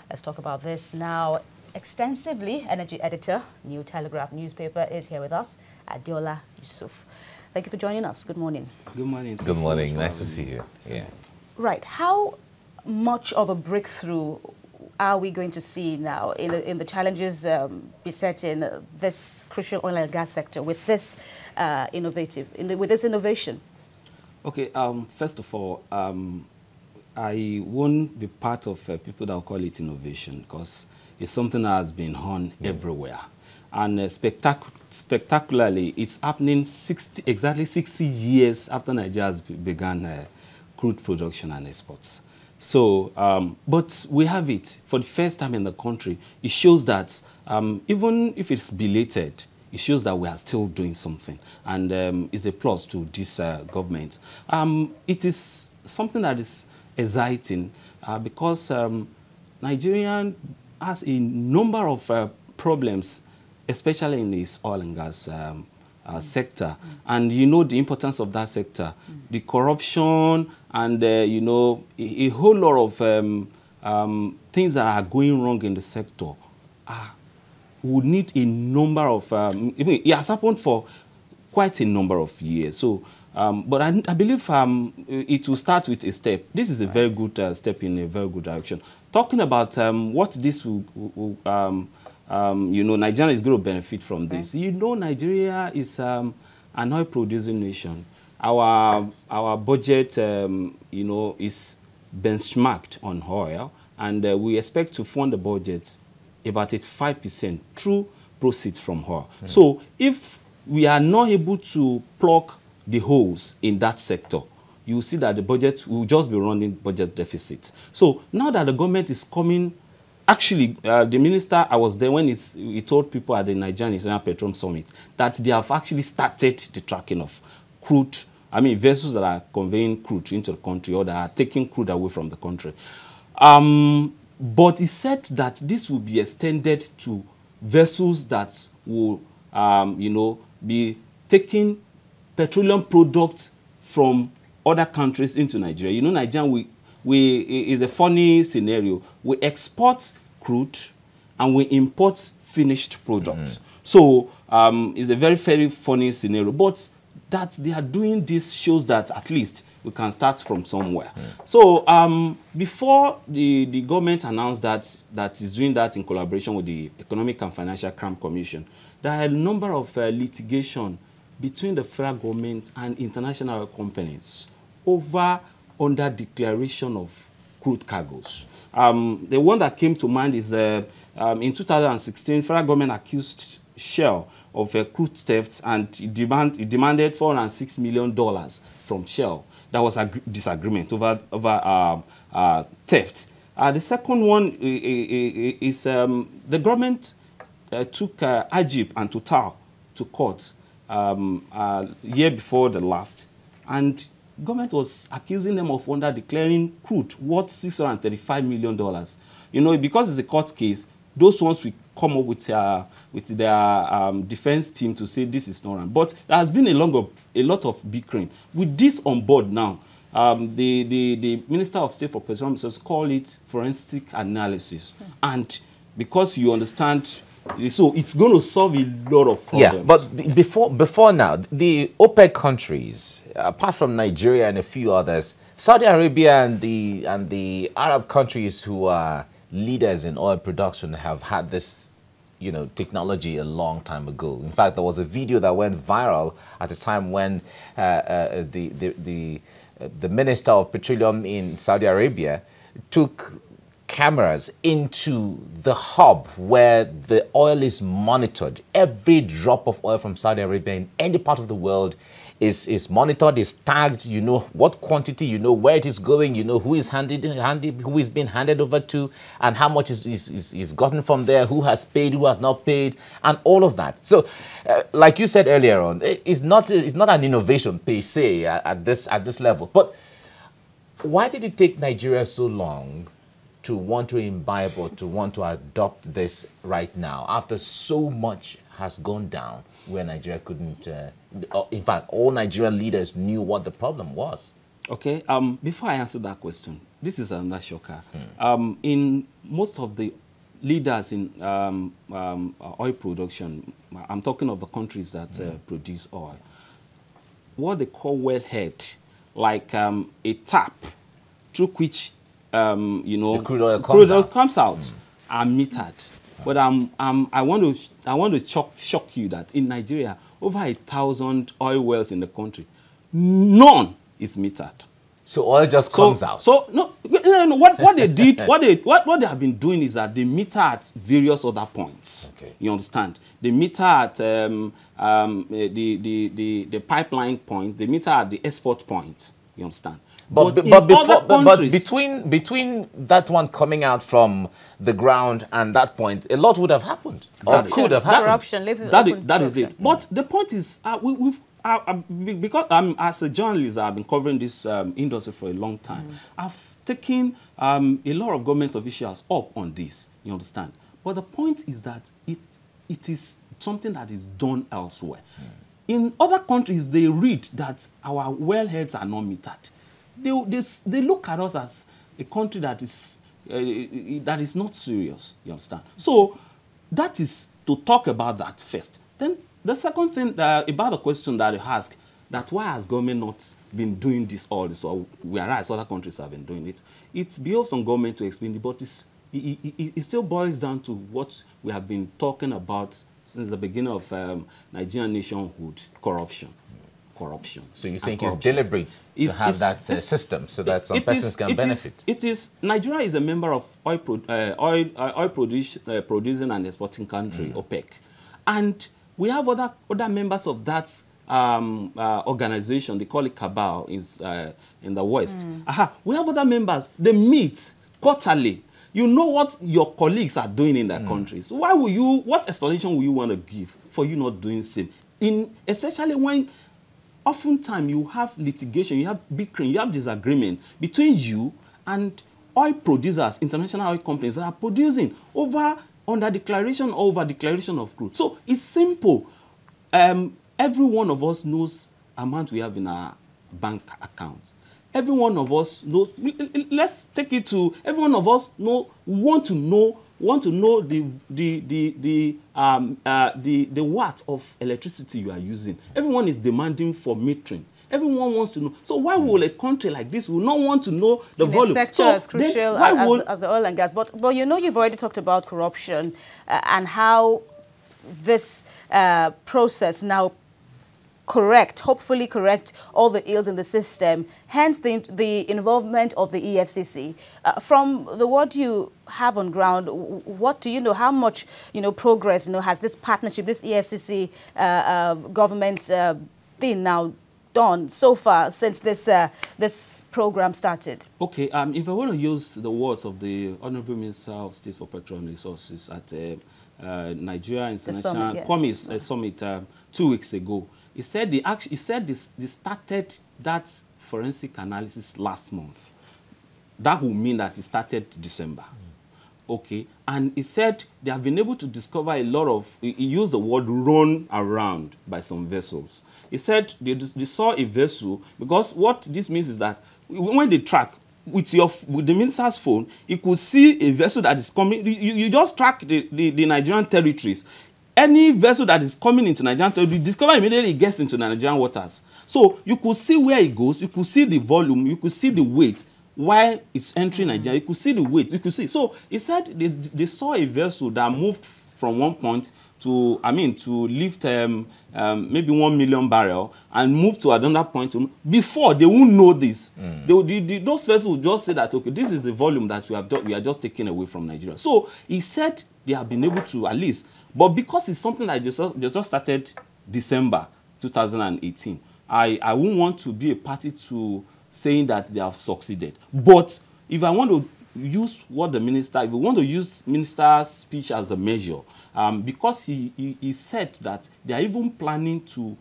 Let's talk about this now extensively. Energy editor, New Telegraph newspaper, is here with us, Adiola Yusuf. Thank you for joining us. Good morning. Good morning. Good morning. Nice to see you. Yeah. Right. How much of a breakthrough are we going to see now in the challenges besetting this crucial oil and gas sector with this innovation? Okay. First of all, I won't be part of people that will call it innovation because it's something that has been on everywhere, and spectacularly, it's happening exactly 60 years after Nigeria has begun crude production and exports. So, but we have it for the first time in the country. It shows that even if it's belated, it shows that we are still doing something, and it's a plus to this government. It is something that is exciting because Nigeria has a number of problems, especially in this oil and gas sector. And you know the importance of that sector, the corruption, and you know, a whole lot of things that are going wrong in the sector would need a number of, it has happened for quite a number of years. So, but I believe it will start with a step. This is a very good step in a very good direction. Talking about what this will you know, Nigeria is going to benefit from this. You know, Nigeria is an oil-producing nation. Our budget, you know, is benchmarked on oil, and we expect to fund the budget about 85% through proceeds from oil. So, if we are not able to plug the holes in that sector, you will see that the budget will just be running budget deficits. So, now that the government is coming. Actually, the minister, I was there when he told people at the Nigerian International Petroleum Summit that they have actually started the tracking of crude, vessels that are conveying crude into the country or that are taking crude away from the country. But he said that this will be extended to vessels that will, you know, be taking petroleum products from other countries into Nigeria. You know, Nigeria, is a funny scenario. We export crude and we import finished products. So it's a very, very funny scenario. But that they are doing this shows that at least we can start from somewhere. So before the government announced that is doing that in collaboration with the Economic and Financial Crime Commission, there are a number of litigation between the federal government and international companies over under declaration of crude cargoes. The one that came to mind is in 2016, federal government accused Shell of crude theft and it demanded $406 million from Shell. That was a disagreement over theft. The second one is the government took Egypt and Total to court year before the last, and government was accusing them of under-declaring crude worth $635 million. You know, because it's a court case, those ones will come up with their defense team to say this is not right. But there has been a lot of bickering. With this on board now, the Minister of State for Petroleum Resources call it forensic analysis. And because you understand, so it's going to solve a lot of problems. Yeah, but before now, the OPEC countries, apart from Nigeria and a few others, Saudi Arabia and the Arab countries who are leaders in oil production have had this, you know, technology a long time ago. In fact, there was a video that went viral at a time when the Minister of Petroleum in Saudi Arabia took cameras into the hub where the oil is monitored. Every drop of oil from Saudi Arabia in any part of the world is monitored, is tagged. You know what quantity, you know where it is going, you know who is who is being handed over to, and how much is gotten from there, who has paid, who has not paid, and all of that. So, like you said earlier on, it's not an innovation per se at this level. But why did it take Nigeria so long to want to imbibe or to want to adopt this right now, after so much has gone down where Nigeria couldn't, in fact, all Nigerian leaders knew what the problem was? Okay. Before I answer that question, this is another shocker. In most of the leaders in oil production, I'm talking of the countries that produce oil, what they call wellhead, like a tap through which you know, the crude oil comes out, are metered. But I want to shock you that in Nigeria, over 1,000 oil wells in the country, none is metered. So oil just comes out. So no, what they did, what they have been doing is that they meter at various other points. Okay. You understand? They meter at the pipeline point. They meter at the export point. You understand? But between that one coming out from the ground and that point, a lot would have happened. Or could have happened. Corruption leaves it open. That is it. But the point is, because as a journalist, I've been covering this industry for a long time. I've taken a lot of government officials up on this. You understand? But the point is that it is something that is done elsewhere. In other countries, they read that our wellheads are not metered. They look at us as a country that is not serious. You understand? So that is to talk about that first. Then the second thing about the question that you ask, that why has government not been doing this all this, or whereas other countries have been doing it, it behoves on government to explain it, but it still boils down to what we have been talking about since the beginning of Nigerian nationhood: corruption. So you think it's deliberate to have that system so that some persons can benefit? Nigeria is a member of oil producing and exporting country, OPEC. And we have other members of that organization. They call it cabal in the West. We have other members. They meet quarterly. You know what your colleagues are doing in their countries. Why will you? What explanation will you want to give for you not doing the same? Especially when oftentimes you have litigation, you have bickering, you have disagreement between you and oil producers, international oil companies that are producing under declaration or over declaration of crude. So it's simple. Every one of us knows the amount we have in our bank accounts. Every one of us knows. Let's take it to every one of us want to know the watt of electricity you are using. Everyone is demanding for metering. Everyone wants to know. So why will a country like this will not want to know the volume? The sector is crucial as the oil and gas. But you know, you've already talked about corruption and how this process now hopefully correct all the ills in the system, hence the involvement of the EFCC. From the what you have on ground, what do you know, how much progress has this partnership, this EFCC government thing now done so far since this program started? Okay, if I want to use the words of the Honorable Minister of State for Petroleum Resources at Nigeria International Summit 2 weeks ago, he said they started that forensic analysis last month. That will mean that it started December. Okay, and he said they have been able to discover a lot of, he used the word run around by some vessels. He said they saw a vessel, because what this means is that when they track with the minister's phone, you could see a vessel that is coming. You just track the Nigerian territories. Any vessel that is coming into Nigerian territory, you discover immediately it gets into Nigerian waters. So you could see where it goes, you could see the volume, you could see the weight while it's entering Nigeria. You could see the weight, you could see. So he said they saw a vessel that moved from one point to lift maybe 1 million barrel and move to another point. Before, they won't know this. Those vessels will just say that, okay, this is the volume that we are just taking away from Nigeria. So he said they have been able to at least. But because it's something that just started December 2018, I won't want to be a party to saying that they have succeeded. But if I want to use what the minister, if we want to use minister's speech as a measure, because he said that they are even planning to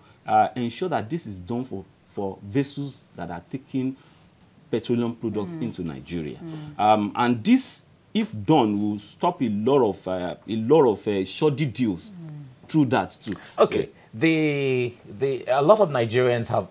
ensure that this is done for vessels that are taking petroleum products into Nigeria. And this, if done, will stop a lot of shoddy deals through that too. Okay, a lot of Nigerians have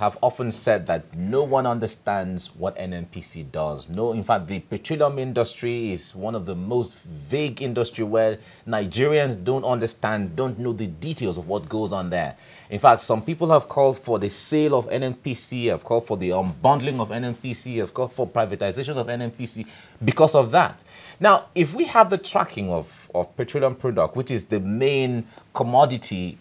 have often said that no one understands what NNPC does. No, in fact, the petroleum industry is one of the most vague industry where Nigerians don't understand, don't know the details of what goes on there. In fact, some people have called for the sale of NNPC, have called for the unbundling of NNPC, have called for privatization of NNPC because of that. Now, if we have the tracking of petroleum product, which is the main commodity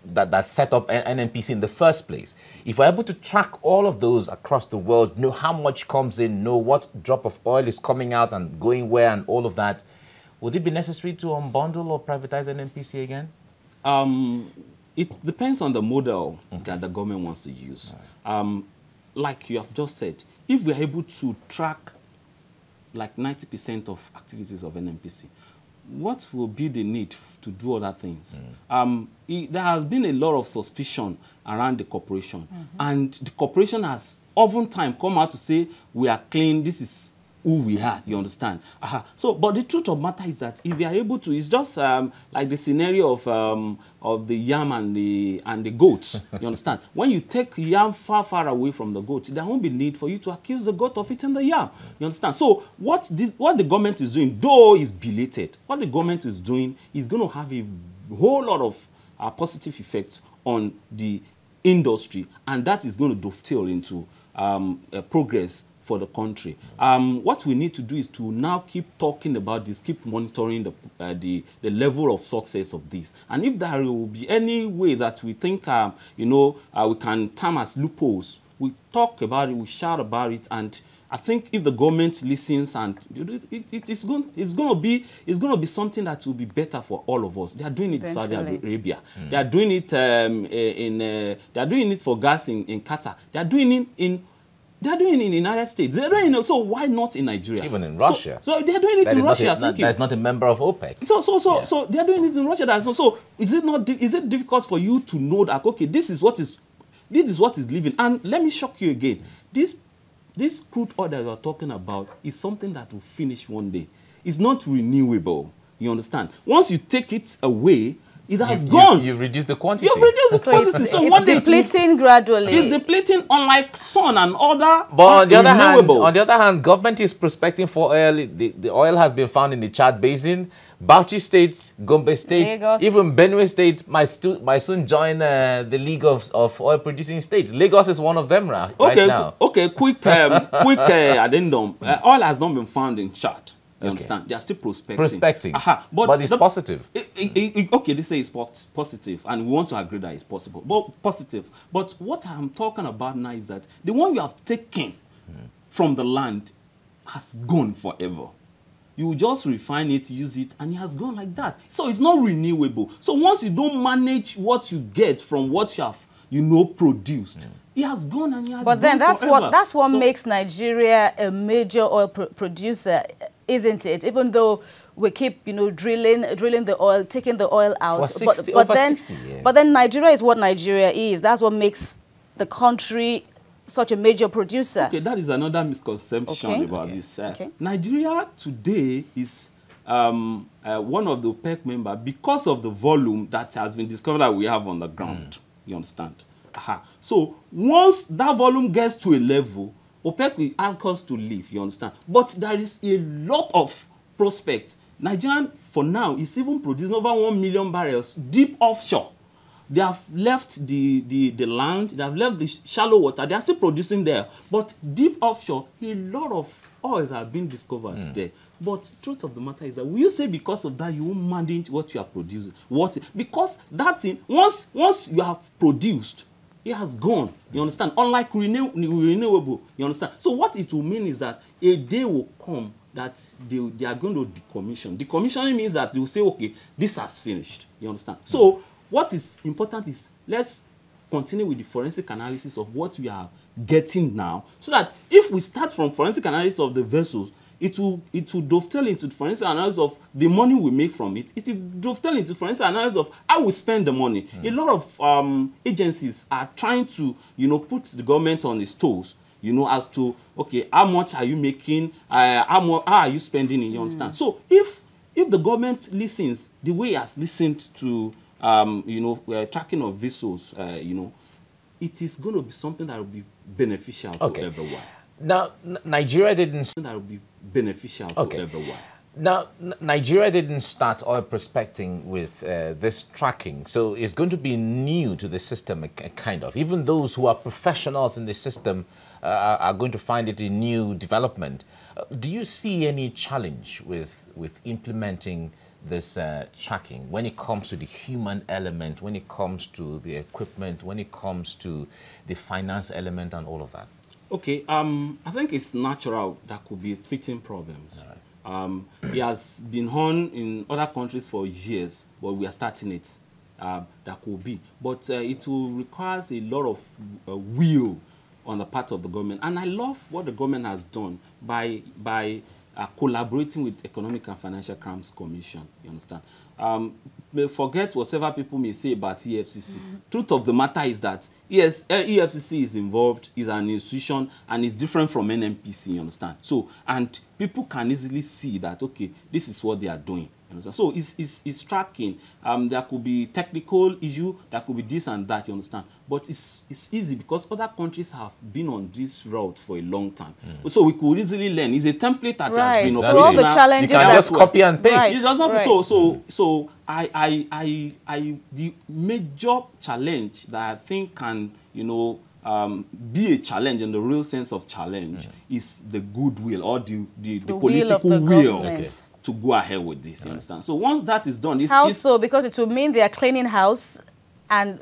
that set up NNPC in the first place, if we're able to track all of those across the world, know how much comes in, know what drop of oil is coming out and going where and all of that, would it be necessary to unbundle or privatize NNPC again? It depends on the model that the government wants to use. Like you have just said, if we're able to track like 90% of activities of NNPC, what will be the need to do other things? There has been a lot of suspicion around the corporation, and the corporation has oftentimes come out to say, we are clean, this is who we are, you understand? So, but the truth of the matter is that if you are able to, it's just like the scenario of the yam and the goats, you understand? When you take yam far away from the goat, there won't be need for you to accuse the goat of eating the yam, you understand? So what the government is doing, though is belated, what the government is doing is going to have a whole lot of positive effects on the industry, and that is going to dovetail into progress for the country. What we need to do is to now keep talking about this, keep monitoring the level of success of this. And if there will be any way that we think, we can term as loopholes, we talk about it, we shout about it, and I think if the government listens, and it's going to be something that will be better for all of us. They are doing it in Saudi Arabia. They are doing it they are doing it for gas in Qatar. They are doing it in the United States. They're doing it, so why not in Nigeria? Even in Russia. So they're doing it in Russia. That's not a member of OPEC. So they're doing it in Russia. So is it difficult for you to know that, okay, this is what is living? And let me shock you again. This crude oil that we're talking about is something that will finish one day. It's not renewable. You understand? Once you take it away, it has gone. You've reduced the quantity. You've reduced the quantity. So one day depleting gradually. It's depleting, unlike sun and other. But on the other hand, government is prospecting for oil. The oil has been found in the Chad Basin, Bauchi State, Gombe State, Lagos. Even Benue State might soon join the League of Oil Producing States. Lagos is one of them right now. Okay, quick addendum. Oil has not been found in Chad. You understand? They are still prospecting. But it's positive. Okay, they say it's positive, and we want to agree that it's possible. But positive. But what I'm talking about now is that the one you have taken from the land has gone forever. You just refine it, use it, and it has gone like that. So it's not renewable. So once you don't manage what you get from what you have, produced, it has gone and it has gone. But then that's what makes Nigeria a major oil producer, isn't it? Even though we keep, drilling the oil, taking the oil out. For 60 years. But then Nigeria is what Nigeria is. That's what makes the country such a major producer. Okay, that is another misconception about this. Nigeria today is one of the OPEC members because of the volume that has been discovered that we have on the ground. You understand? So once that volume gets to a level, OPEC will ask us to leave, you understand? But there is a lot of prospects. Nigeria, for now, is even producing over 1 million barrels deep offshore. They have left the land, they have left the shallow water, they are still producing there. But deep offshore, a lot of oils have been discovered there. But the truth of the matter is that, will you say because of that you won't manage what you are producing? Because that thing, once you have produced, it has gone, you understand? Unlike renewable, you understand? So what it will mean is that a day will come that they are going to decommission. Decommissioning means that they will say, okay, this has finished, you understand? So what is important is, let's continue with the forensic analysis of what we are getting now, so that if we start from forensic analysis of the vessels, it will dovetail into the forensic analysis of the money we make from it. It will dovetail into forensic analysis of how we spend the money. A lot of agencies are trying to, put the government on its toes, as to, okay, how much are you making? How are you spending it? You understand? So if the government listens the way it has listened to, tracking of vessels, it it is going to be something that will be beneficial to everyone. Now, Nigeria didn't... That will be beneficial to everyone. Now, Nigeria didn't start oil prospecting with this tracking, so it's going to be new to the system, kind of. Even those who are professionals in the system are going to find it a new development. Do you see any challenge with implementing this tracking when it comes to the human element, when it comes to the equipment, when it comes to the finance element and all of that? Okay, I think it's natural that could be fixing problems. All right. It has been on in other countries for years, but we are starting it. That could be. But it will require a lot of will on the part of the government. And I love what the government has done by collaborating with Economic and Financial Crimes Commission, you understand? Forget whatever people may say about EFCC. Truth of the matter is that, yes, EFCC is involved, is an institution, and is different from NNPC, you understand? So, and people can easily see that, okay, this is what they are doing. So it's tracking. There could be technical issue, there could be this and that, you understand? But it's easy because other countries have been on this route for a long time. So we could easily learn. It's a template that has been so all the challenges you can just copy and paste. So the major challenge that I think can, you know, be a challenge in the real sense of challenge is the goodwill or the political will to go ahead with this, you understand? So once that is done, how so? Because it will mean they are cleaning house, and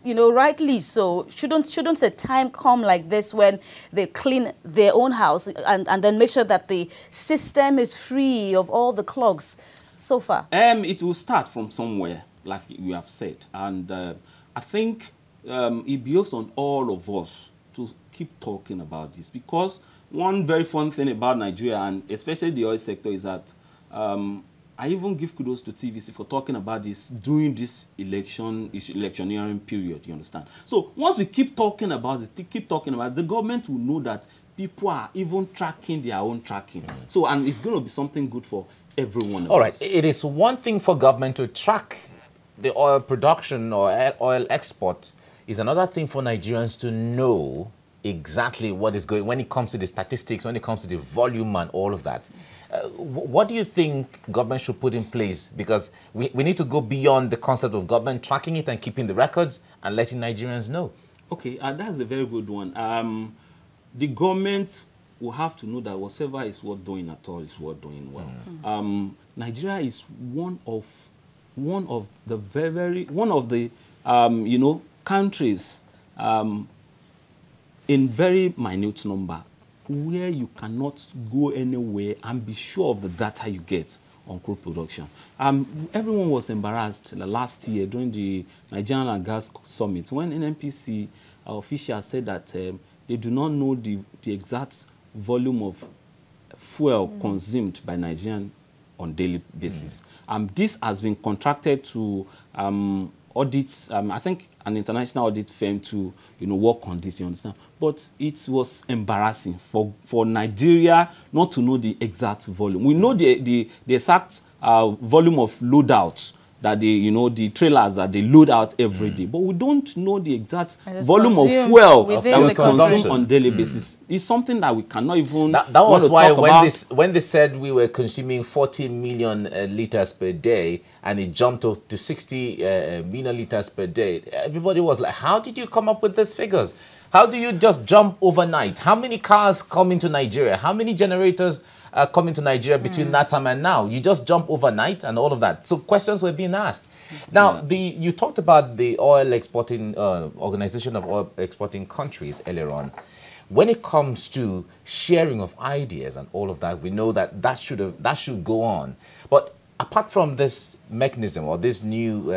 you know, rightly so. Shouldn't a time come like this when they clean their own house and then make sure that the system is free of all the clogs so far? It will start from somewhere, like you have said, and I think it behoves on all of us to keep talking about this, because one very fun thing about Nigeria, and especially the oil sector, is that I even give kudos to TVC for talking about this during this electioneering period, you understand? So once we keep talking about it, the government will know that people are even tracking their own tracking. So, and it's going to be something good for everyone else. All right, it is one thing for government to track the oil production or oil export. It's another thing for Nigerians to know exactly what is going, when it comes to the statistics, when it comes to the volume and all of that. What do you think government should put in place? Because we need to go beyond the concept of government tracking it and keeping the records and letting Nigerians know. Okay, that's a very good one. The government will have to know that whatever is worth doing at all is worth doing well. Nigeria is one of the you know, countries in very minute number where you cannot go anywhere and be sure of the data you get on crude production. Everyone was embarrassed last year during the Nigerian Gas Summit when NNPC officials said that they do not know the exact volume of fuel consumed by Nigerians on daily basis. This has been contracted to audits, I think an international audit firm to, you know, work on this, you understand? But it was embarrassing for Nigeria not to know the exact volume. We know the exact volume of loadouts that they, you know, the trailers that they load out every day, but we don't know the exact volume of fuel that we consume on daily basis. It's something that we cannot even that was why when they said we were consuming 40 million liters per day and it jumped to 60 million liters per day, everybody was like, how did you come up with these figures? How do you just jump overnight? How many cars come into Nigeria? How many generators come into Nigeria between that time and now? You just jump overnight and all of that. So questions were being asked. Now, you talked about the oil exporting organization of oil exporting countries earlier on. When it comes to sharing of ideas and all of that, we know that that should go on. But apart from this mechanism or this new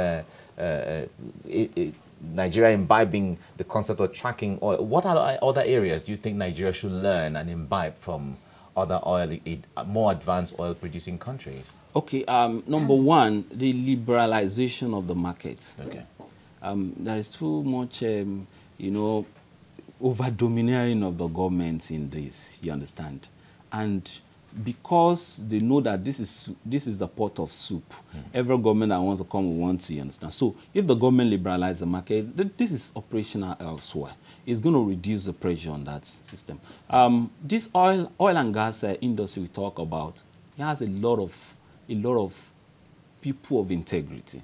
Nigeria imbibing the concept of tracking oil, what are other areas do you think Nigeria should learn and imbibe from other more advanced oil-producing countries? Okay, number one, the liberalization of the market. Okay. There is too much, you know, over-domineering of the government in this, you understand? And because they know that this is the pot of soup. Every government that wants to come will want to, you understand. So if the government liberalizes the market, this is operational elsewhere. It's going to reduce the pressure on that system. This oil and gas industry we talk about, it has a lot of people of integrity.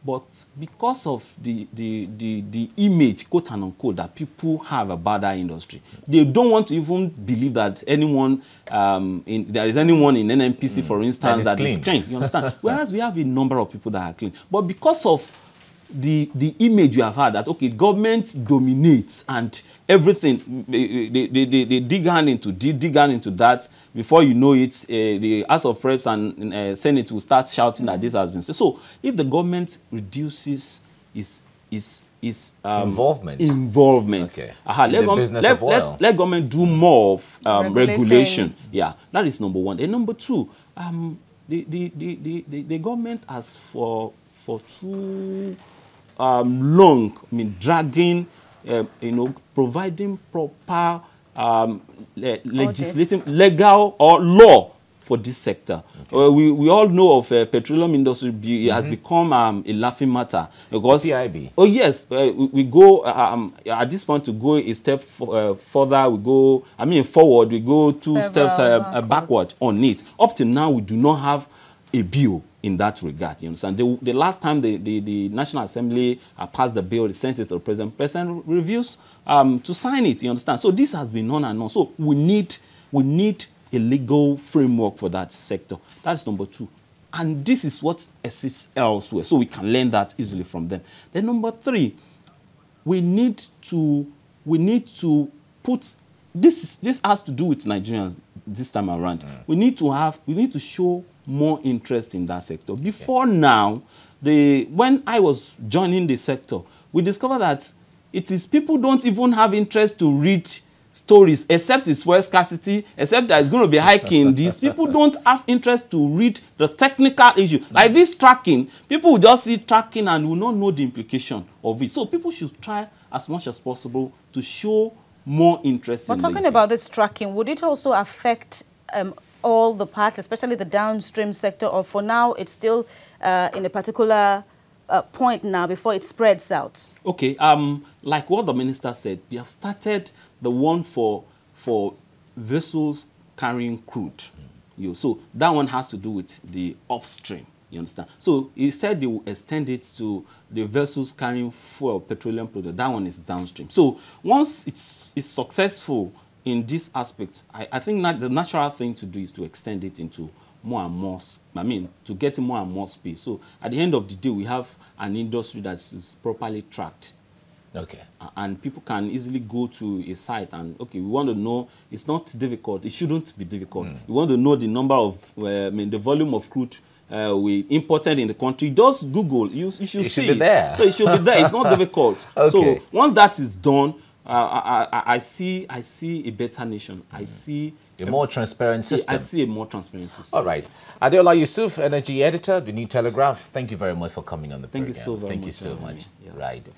But because of the image, quote and unquote, that people have about that industry, they don't want to even believe that anyone, there is anyone in NNPC, for instance, that is clean. You understand? Whereas we have a number of people that are clean. But because of the image you have had that, okay, government dominates and everything, they dig hand into that. Before you know it, the House of Reps and Senate will start shouting that this has been. So if the government reduces its involvement. Okay. Let government do more of regulation. Yeah, that is number one. And number two, the government has for too long, dragging, providing proper legislative, legal or law for this sector. Okay. We all know of petroleum industry. It has become a laughing matter because PIB. Oh yes, we go at this point to go a step further. We go, forward. We go two steps backward on it. Up to now, we do not have a bill in that regard. You understand? The last time the National Assembly passed the bill, they sent it to the President. President reviews to sign it. You understand? So this has been on and on. So we need a legal framework for that sector. That's number two. And this is what exists elsewhere. So we can learn that easily from them. Then number three, we need to put this has to do with Nigerians this time around. We need to show more interest in that sector. Before now, when I was joining the sector, we discovered that it is people don't even have interest to read stories, except it's fuel scarcity, except that it's going to be hiking. These people don't have interest to read the technical issue. Like this tracking, people will just see tracking and will not know the implication of it. So people should try as much as possible to show more interest in this. But talking about this tracking, would it also affect all the parts, especially the downstream sector, or for now it's still in a particular point now before it spreads out? Okay, like what the minister said, they have started the one for vessels carrying crude. So that one has to do with the upstream, you understand? So he said they will extend it to the vessels carrying fuel, petroleum product. That one is downstream. So once it's successful in this aspect, I think that the natural thing to do is to extend it into more and more, to get more and more space. So at the end of the day, we have an industry that is properly tracked. Okay. And people can easily go to a site and, okay, we want to know, it's not difficult, it shouldn't be difficult. We want to know the number of, the volume of crude we imported in the country. Just Google, you should see it. There. So it should be there, it's not difficult. Okay. So once that is done, I see a better nation. I see a more transparent system. I see a more transparent system. All right. Adeola Yusuf, Energy Editor, The New Telegraph. Thank you very much for coming on the program. Thank you so very much. Thank you so much. Yeah, right.